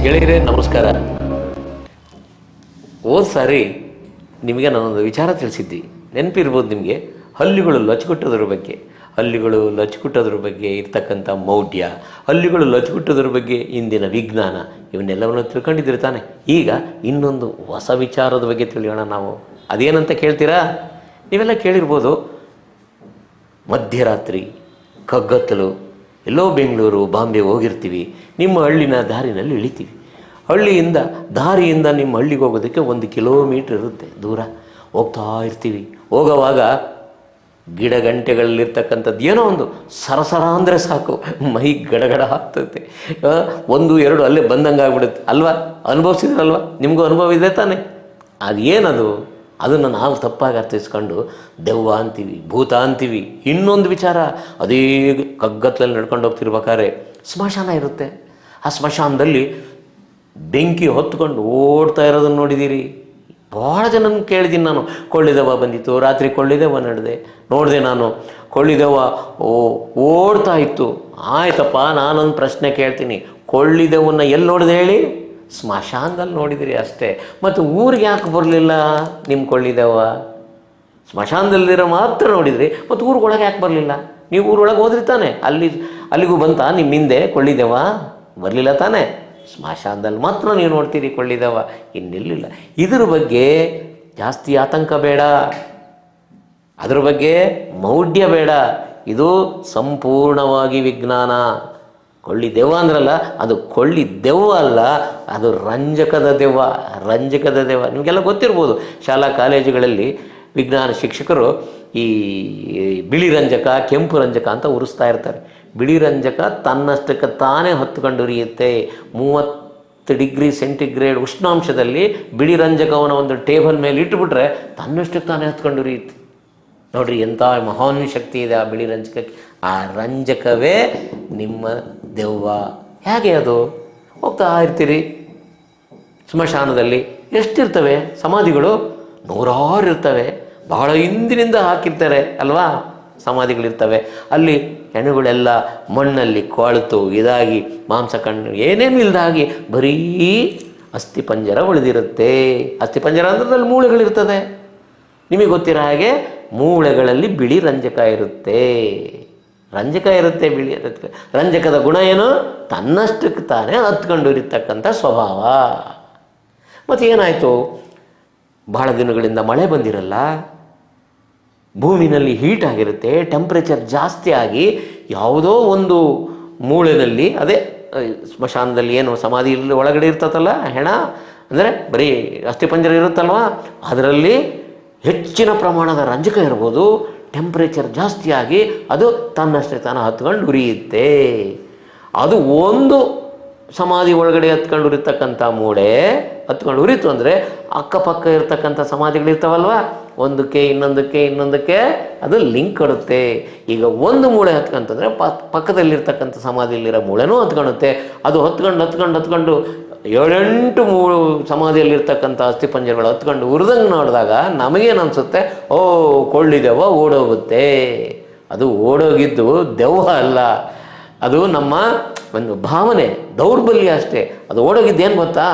ಗೆಳೆಯರೇ ನಮಸ್ಕಾರ. ಹೋದ ಸಾರಿ ನಿಮಗೆ ನಾನೊಂದು ವಿಚಾರ ತಿಳಿಸಿದ್ದೆ, ನೆನಪಿರ್ಬೋದು ನಿಮಗೆ. ಹಲ್ಲಿಗಳು ಲಚ್ಕುಟ್ಟೋದ್ರ ಬಗ್ಗೆ ಇರ್ತಕ್ಕಂಥ ಮೌಢ್ಯ, ಹಲ್ಲಿಗಳು ಲಚ್ಕುಟ್ಟೋದ್ರ ಬಗ್ಗೆ ಇಂದಿನ ವಿಜ್ಞಾನ, ಇವನ್ನೆಲ್ಲವನ್ನು ತಿಳ್ಕೊಂಡಿದ್ದೀರಿ ತಾನೆ. ಈಗ ಇನ್ನೊಂದು ಹೊಸ ವಿಚಾರದ ಬಗ್ಗೆ ತಿಳಿಯೋಣ ನಾವು. ಅದೇನಂತ ಕೇಳ್ತೀರಾ? ನೀವೆಲ್ಲ ಕೇಳಿರ್ಬೋದು. ಮಧ್ಯರಾತ್ರಿ ಕಗ್ಗತ್ತಲು ಎಲ್ಲೋ ಬೆಂಗಳೂರು ಬಾಂಬೆ ಹೋಗಿರ್ತೀವಿ. ನಿಮ್ಮ ಹಳ್ಳಿನ ದಾರಿನಲ್ಲಿ ಇಳಿತೀವಿ. ದಾರಿಯಿಂದ ನಿಮ್ಮ ಹಳ್ಳಿಗೆ ಹೋಗೋದಕ್ಕೆ 1 ಕಿಲೋಮೀಟ್ರ್ ಇರುತ್ತೆ ದೂರ. ಹೋಗ್ತಾ ಇರ್ತೀವಿ. ಹೋಗೋವಾಗ ಗಿಡಗಂಟೆಗಳಲ್ಲಿರ್ತಕ್ಕಂಥದ್ದು ಏನೋ ಒಂದು ಸರಸರ ಅಂದರೆ ಸಾಕು, ಮೈ ಗಡಗಡ ಆಗ್ತೈತೆ. 1 2 ಅಲ್ಲೇ ಬಂದಂಗೆ ಆಗ್ಬಿಡುತ್ತೆ ಅಲ್ವಾ? ಅನುಭವಿಸಿದ್ರಲ್ವ? ನಿಮಗೂ ಅನುಭವ ಇದೆ ತಾನೆ. ಅದೇನದು? ಅದನ್ನು ನಾವು ತಪ್ಪಾಗಿ ಅರ್ಥೈಸ್ಕೊಂಡು ದೆವ್ವ ಅಂತೀವಿ, ಭೂತ ಅಂತೀವಿ. ಇನ್ನೊಂದು ವಿಚಾರ, ಅದೇ ಕಗ್ಗತ್ತಲಲ್ಲಿ ನಡ್ಕೊಂಡು ಹೋಗ್ತಿರ್ಬೇಕಾದ್ರೆ ಸ್ಮಶಾನ ಇರುತ್ತೆ. ಆ ಸ್ಮಶಾನದಲ್ಲಿ ಬೆಂಕಿ ಹೊತ್ಕೊಂಡು ಓಡ್ತಾ ಇರೋದನ್ನು ನೋಡಿದ್ದೀರಿ. ಭಾಳ ಜನ ಕೇಳಿದ್ದೀನಿ ನಾನು. ಕೊಳ್ಳಿದೆವ್ವ ಬಂದಿತ್ತು, ರಾತ್ರಿ ಕೊಳ್ಳಿದೆವ್ವ ನೋಡಿದೆ ನಾನು. ಕೊಳ್ಳಿದೆವ್ವ ಓಡ್ತಾ ಇತ್ತು. ಆಯ್ತಪ್ಪ, ನಾನೊಂದು ಪ್ರಶ್ನೆ ಕೇಳ್ತೀನಿ. ಕೊಳ್ಳಿದೆವ್ವನ್ನ ಎಲ್ಲಿ ನೋಡಿದೆ ಹೇಳಿ? ಸ್ಮಶಾನದಲ್ಲಿ ನೋಡಿದಿರಿ ಅಷ್ಟೇ. ಮತ್ತು ಊರಿಗೆ ಯಾಕೆ ಬರಲಿಲ್ಲ ನಿಮ್ಮ ಕೊಳ್ಳಿದೆವ್ವ? ಸ್ಮಶಾನದಲ್ಲಿರೋ ಮಾತ್ರ ನೋಡಿದ್ರಿ, ಮತ್ತು ಊರಿಗೊಳಗೆ ಯಾಕೆ ಬರಲಿಲ್ಲ? ನೀವು ಊರೊಳಗೆ ಹೋದ್ರಿ ತಾನೆ, ಅಲ್ಲಿಗೂ ಬಂತಾ ನಿಮ್ಮ ಹಿಂದೆ ಕೊಳ್ಳಿದೆವ್ವ? ಬರಲಿಲ್ಲ ತಾನೆ. ಸ್ಮಶಾನದಲ್ಲಿ ಮಾತ್ರ ನೀವು ನೋಡ್ತೀರಿ ಕೊಳ್ಳಿದೆವ್ವ, ಇನ್ನೆಲ್ಲಿಲ್ಲ. ಇದ್ರ ಬಗ್ಗೆ ಜಾಸ್ತಿ ಆತಂಕ ಬೇಡ, ಅದ್ರ ಬಗ್ಗೆ ಮೌಢ್ಯ ಬೇಡ. ಇದು ಸಂಪೂರ್ಣವಾಗಿ ವಿಜ್ಞಾನ. ಕೊಳ್ಳಿದೆವ್ವ ಅಂದ್ರಲ್ಲ, ಅದು ಕೊಳ್ಳಿದೆವ್ವ ಅಲ್ಲ, ಅದು ರಂಜಕದ ದೆವ್ವ. ನಿಮಗೆಲ್ಲ ಗೊತ್ತಿರ್ಬೋದು. ಶಾಲಾ ಕಾಲೇಜುಗಳಲ್ಲಿ ವಿಜ್ಞಾನ ಶಿಕ್ಷಕರು ಈ ಬಿಳಿ ರಂಜಕ, ಕೆಂಪು ರಂಜಕ ಅಂತ ಉರಿಸ್ತಾ ಇರ್ತಾರೆ. ಬಿಳಿ ರಂಜಕ ತನ್ನಷ್ಟಕ್ಕೆ ತಾನೇ ಹೊತ್ಕೊಂಡು ಉರಿಯುತ್ತೆ. 30 ಡಿಗ್ರಿ ಸೆಂಟಿಗ್ರೇಡ್ ಉಷ್ಣಾಂಶದಲ್ಲಿ ಬಿಳಿ ರಂಜಕವನ್ನು ಒಂದು ಟೇಬಲ್ ಮೇಲೆ ಇಟ್ಟುಬಿಟ್ರೆ ತನ್ನಷ್ಟಕ್ಕೆ ತಾನೇ ಹೊತ್ಕೊಂಡು ಉರಿಯುತ್ತೆ. ನೋಡ್ರಿ, ಎಂಥ ಮಹಾನ್ ಶಕ್ತಿ ಇದೆ ಆ ಬಿಳಿ ರಂಜಕಕ್ಕೆ. ಆ ರಂಜಕವೇ ನಿಮ್ಮ ದೆವ್ವ. ಹೇಗೆ ಅದು? ಹೋಗ್ತಾ ಇರ್ತೀರಿ ಸ್ಮಶಾನದಲ್ಲಿ. ಎಷ್ಟಿರ್ತವೆ ಸಮಾಧಿಗಳು? 100 ಇರ್ತವೆ. ಬಹಳ ಹಿಂದಿನಿಂದ ಹಾಕಿರ್ತಾರೆ ಅಲ್ವಾ? ಸಮಾಧಿಗಳಿರ್ತವೆ. ಅಲ್ಲಿ ಹೆಣುಗಳೆಲ್ಲ ಮಣ್ಣಲ್ಲಿ ಕೊಳೆತು ಇದಾಗಿ ಮಾಂಸ ಕಣ್ಣು ಏನೇನು ಇಲ್ದಾಗಿ ಬರೀ ಅಸ್ಥಿಪಂಜರ ಉಳಿದಿರುತ್ತೆ. ಅಸ್ಥಿಪಂಜರ ಅಂದ್ರೆ ಮೂಳೆಗಳಿರ್ತದೆ. ನಿಮಗೆ ಗೊತ್ತಿರೋ ಹಾಗೆ ಮೂಳೆಗಳಲ್ಲಿ ಬಿಳಿ ರಂಜಕ ಇರುತ್ತೆ. ಬಿಳಿ ರಂಜಕದ ಗುಣ ಏನು? ತನ್ನಷ್ಟಕ್ಕೆ ತಾನೇ ಹತ್ಕೊಂಡು ಇರತಕ್ಕಂಥ ಸ್ವಭಾವ. ಮತ್ತು ಏನಾಯಿತು? ಬಹಳ ದಿನಗಳಿಂದ ಮಳೆ ಬಂದಿರಲ್ಲ, ಭೂಮಿನಲ್ಲಿ ಹೀಟ್ ಆಗಿರುತ್ತೆ, ಟೆಂಪ್ರೇಚರ್ ಜಾಸ್ತಿ ಆಗಿ ಯಾವುದೋ ಒಂದು ಮೂಳೆಯಲ್ಲಿ, ಅದೇ ಸ್ಮಶಾನದಲ್ಲಿ ಏನು ಸಮಾಧಿ ಇಲ್ಲಿ ಒಳಗಡೆ ಇರ್ತದಲ್ಲ ಹೆಣ, ಅಂದರೆ ಬರೀ ಅಸ್ಥಿಪಂಜರ ಇರುತ್ತಲ್ವ, ಅದರಲ್ಲಿ ಹೆಚ್ಚಿನ ಪ್ರಮಾಣದ ರಂಜಕ ಇರ್ಬೋದು. ಟೆಂಪ್ರೇಚರ್ ಜಾಸ್ತಿಯಾಗಿ ಅದು ತನ್ನಷ್ಟೇ ತಾನು ಹತ್ಕೊಂಡು ಉರಿಯುತ್ತೆ. ಅದು ಒಂದು ಸಮಾಧಿ ಒಳಗಡೆ ಹತ್ಕೊಂಡು ಉರಿತಕ್ಕಂಥ ಮೂಳೆ ಹತ್ಕೊಂಡು ಉರಿತು ಅಂದರೆ ಅಕ್ಕಪಕ್ಕ ಇರ್ತಕ್ಕಂಥ ಸಮಾಧಿಗಳಿರ್ತಾವಲ್ವ, ಒಂದಕ್ಕೆ ಇನ್ನೊಂದಕ್ಕೆ ಅದು ಲಿಂಕ್ ಕೊಡುತ್ತೆ. ಈಗ ಒಂದು ಮೂಳೆ ಹತ್ಕೊಂತಂದರೆ ಪಕ್ಕದಲ್ಲಿರ್ತಕ್ಕಂಥ ಸಮಾಧಿಯಲ್ಲಿರೋ ಮೂಳೆನೂ ಹತ್ಕೊಳ್ಳುತ್ತೆ. ಅದು ಹತ್ಕೊಂಡು 7-8 ಸಮಾಧಿಯಲ್ಲಿರ್ತಕ್ಕಂಥ ಅಸ್ಥಿಪಂಜರಗಳು ಹತ್ಕೊಂಡು ಉರಿದಂಗೆ ನೋಡಿದಾಗ ನಮಗೇನು ಅನಿಸುತ್ತೆ? ಕೊಳ್ಳಿದೆವ್ವ ಓಡೋಗುತ್ತೆ. ಅದು ಓಡೋಗಿದ್ದು ದೆವ್ವ ಅಲ್ಲ, ಅದು ನಮ್ಮ ಒಂದು ಭಾವನೆ, ದೌರ್ಬಲ್ಯ ಅಷ್ಟೇ. ಅದು ಓಡೋಗಿದ್ದೇನು ಗೊತ್ತಾ?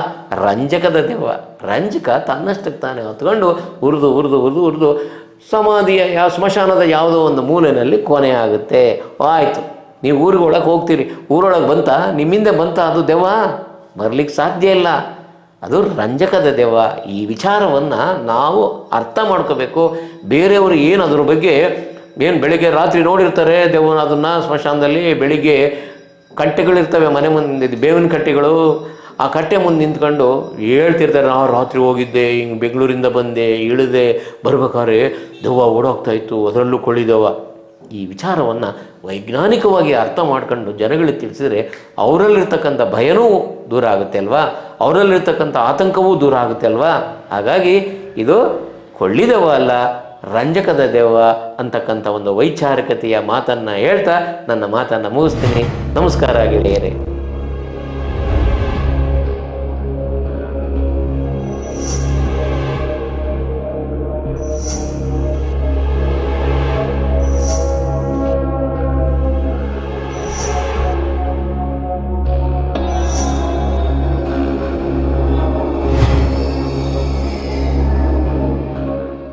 ರಂಜಕದ ದೆವ್ವ. ರಂಜಕ ತನ್ನಷ್ಟಕ್ಕೆ ತಾನೇ ಹೊತ್ಕೊಂಡು ಉರಿದು ಸಮಾಧಿಯ ಸ್ಮಶಾನದ ಯಾವುದೋ ಒಂದು ಮೂಲೆಯಲ್ಲಿ ಕೊನೆ ಆಗುತ್ತೆ. ಆಯಿತು, ನೀವು ಊರಿಗೊಳಗೆ ಹೋಗ್ತೀರಿ, ಊರೊಳಗೆ ಬಂತ, ನಿಮ್ಮಿಂದ ಬಂತ ಅದು ದೆವ್ವ? ಬರಲಿಕ್ಕೆ ಸಾಧ್ಯ ಇಲ್ಲ. ಅದು ರಂಜಕದ ದೆವ್ವ. ಈ ವಿಚಾರವನ್ನು ನಾವು ಅರ್ಥ ಮಾಡ್ಕೋಬೇಕು. ಬೇರೆಯವರು ಏನು ಅದ್ರ ಬಗ್ಗೆ ಬೆಳಿಗ್ಗೆ ರಾತ್ರಿ ನೋಡಿರ್ತಾರೆ ದೆವ್ವನ, ಅದನ್ನು ಸ್ಮಶಾನದಲ್ಲಿ ಬೆಳಿಗ್ಗೆ ಕಟ್ಟೆಗಳಿರ್ತವೆ ಮನೆ ಮುಂದೆ, ಬೇವಿನ ಕಟ್ಟೆಗಳು. ಆ ಕಟ್ಟೆ ಮುಂದೆ ನಿಂತ್ಕೊಂಡು ಹೇಳ್ತಿರ್ತಾರೆ, ನಾವು ರಾತ್ರಿ ಹೋಗಿದ್ದೆ, ಹಿಂಗೆ ಬೆಂಗಳೂರಿಂದ ಬಂದೆ, ಇಳಿದೆ, ಬರ್ಬೇಕಾದ್ರೆ ದೆವ್ವ ಓಡೋಗ್ತಾಯಿತ್ತು, ಅದರಲ್ಲೂ ಕೊಳ್ಳಿದೆವ್ವ. ಈ ವಿಚಾರವನ್ನು ವೈಜ್ಞಾನಿಕವಾಗಿ ಅರ್ಥ ಮಾಡ್ಕೊಂಡು ಜನಗಳಿಗೆ ತಿಳಿಸಿದರೆ ಅವರಲ್ಲಿರ್ತಕ್ಕಂಥ ಭಯನೂ ದೂರ ಆಗುತ್ತೆ ಅಲ್ವಾ? ಅವರಲ್ಲಿರ್ತಕ್ಕಂಥ ಆತಂಕವೂ ದೂರ ಆಗುತ್ತೆ ಅಲ್ವಾ? ಹಾಗಾಗಿ ಇದು ಕೊಳ್ಳಿದೆವ್ವ ಅಲ್ಲ, ರಂಜಕದ ದೆವ್ವ ಅಂತಕ್ಕಂಥ ಒಂದು ವೈಚಾರಿಕತೆಯ ಮಾತನ್ನು ಹೇಳ್ತಾ ನನ್ನ ಮಾತನ್ನು ಮುಗಿಸ್ತೀನಿ. ನಮಸ್ಕಾರ ಗೆಳೆಯರೇ.